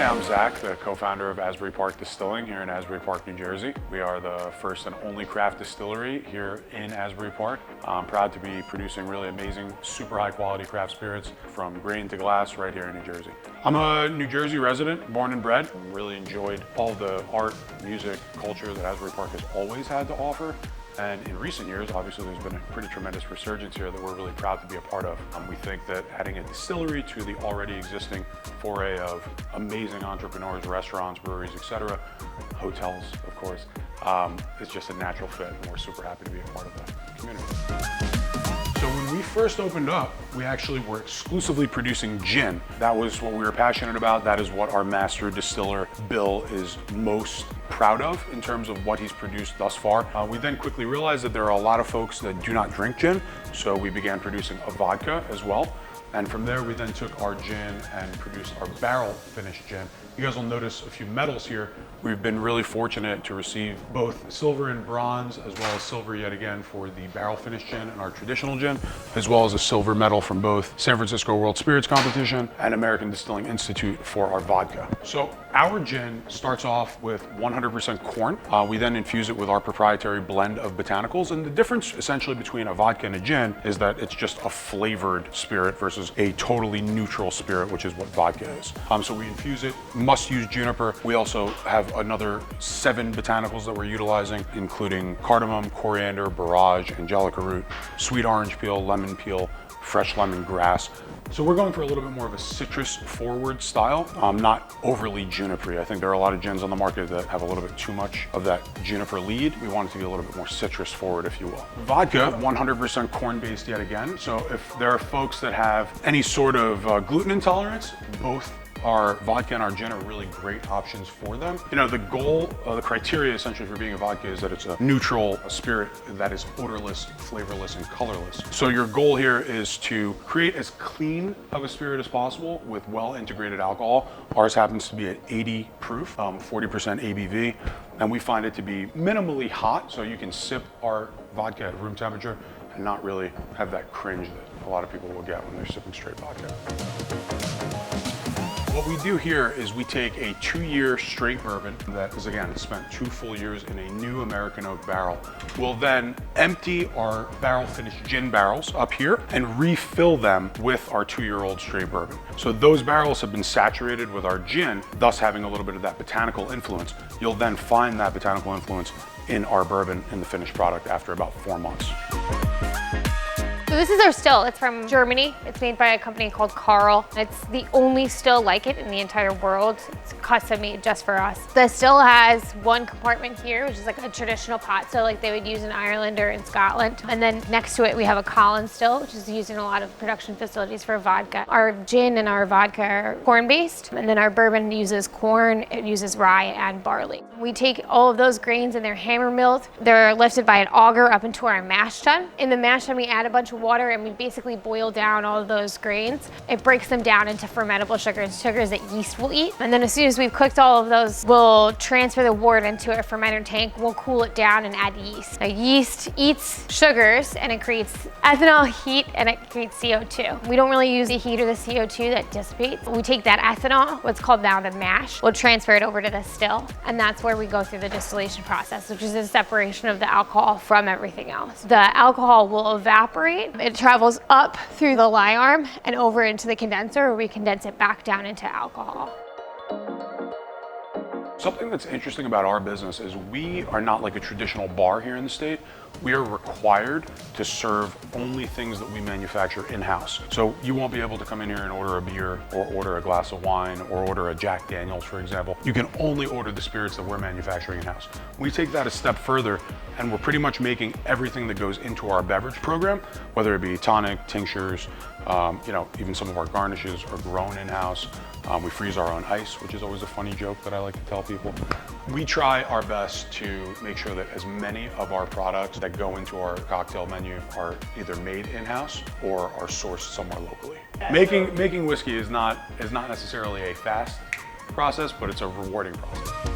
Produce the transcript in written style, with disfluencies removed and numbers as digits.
I'm Zach, the co-founder of Asbury Park Distilling here in Asbury Park, New Jersey. We are the first and only craft distillery here in Asbury Park. I'm proud to be producing really amazing, super high quality craft spirits from grain to glass right here in New Jersey. I'm a New Jersey resident, born and bred. Really enjoyed all the art, music, culture that Asbury Park has always had to offer. And in recent years, obviously, there's been a pretty tremendous resurgence here that we're really proud to be a part of. We think that adding a distillery to the already existing foray of amazing entrepreneurs, restaurants, breweries, etc., hotels, of course, is just a natural fit, and we're super happy to be a part of that community. So when we first opened up, we actually were exclusively producing gin. That was what we were passionate about. That is what our master distiller, Bill, is most proud of in terms of what he's produced thus far. We then quickly realized that there are a lot of folks that do not drink gin, so we began producing a vodka as well. And from there, we then took our gin and produced our barrel finished gin. You guys will notice a few medals here. We've been really fortunate to receive both silver and bronze, as well as silver yet again for the barrel finished gin and our traditional gin, as well as a silver medal from both San Francisco World Spirits Competition and American Distilling Institute for our vodka. So our gin starts off with 100% corn. We then infuse it with our proprietary blend of botanicals. And the difference essentially between a vodka and a gin is that it's just a flavored spirit versus a totally neutral spirit, which is what vodka is. So we infuse it, must use juniper. We also have another 7 botanicals that we're utilizing, including cardamom, coriander, borage, angelica root, sweet orange peel, lemon peel, fresh lemongrass. So we're going for a little bit more of a citrus forward style, not overly junipery. I think there are a lot of gins on the market that have a little bit too much of that juniper lead. We want it to be a little bit more citrus forward, if you will. Vodka, 100% corn based yet again. So if there are folks that have any sort of gluten intolerance, both our vodka and our gin are really great options for them. You know, the goal, the criteria essentially for being a vodka is that it's a neutral spirit that is odorless, flavorless, and colorless. So your goal here is to create as clean of a spirit as possible with well-integrated alcohol. Ours happens to be at 80 proof, 40% ABV, and we find it to be minimally hot, so you can sip our vodka at room temperature and not really have that cringe that a lot of people will get when they're sipping straight vodka. What we do here is we take a 2-year straight bourbon that is, again, spent 2 full years in a new American oak barrel. We'll then empty our barrel finished gin barrels up here and refill them with our 2-year-old straight bourbon. So those barrels have been saturated with our gin, thus having a little bit of that botanical influence. You'll then find that botanical influence in our bourbon in the finished product after about 4 months. So this is our still. It's from Germany. It's made by a company called Carl. It's the only still like it in the entire world. It's custom made just for us. The still has 1 compartment here, which is like a traditional pot, so like they would use in Ireland or in Scotland. And then next to it, we have a column still, which is used in a lot of production facilities for vodka. Our gin and our vodka are corn-based, and then our bourbon uses corn, it uses rye and barley. We take all of those grains and they're hammer milled. They're lifted by an auger up into our mash tun. In the mash tun, we add a bunch of water and we basically boil down all of those grains. It breaks them down into fermentable sugars that yeast will eat. And then as soon as we've cooked all of those, we'll transfer the wort into a fermenter tank. We'll cool it down and add yeast. Now, yeast eats sugars and it creates ethanol, heat, and it creates CO2. We don't really use the heat or the CO2 that dissipates. We take that ethanol, what's called now the mash, we'll transfer it over to the still, and that's where we go through the distillation process, which is the separation of the alcohol from everything else. The alcohol will evaporate. It travels up through the lye arm and over into the condenser, where we condense it back down into alcohol. Something that's interesting about our business is we are not like a traditional bar here in the state. We are required to serve only things that we manufacture in-house. So you won't be able to come in here and order a beer or order a glass of wine or order a Jack Daniels, for example. You can only order the spirits that we're manufacturing in-house. We take that a step further and we're pretty much making everything that goes into our beverage program, whether it be tonic, tinctures, even some of our garnishes are grown in-house. We freeze our own ice, which is always a funny joke that I like to tell people. We try our best to make sure that as many of our products that go into our cocktail menu are either made in-house or are sourced somewhere locally. Making whiskey is not necessarily a fast process, but it's a rewarding process.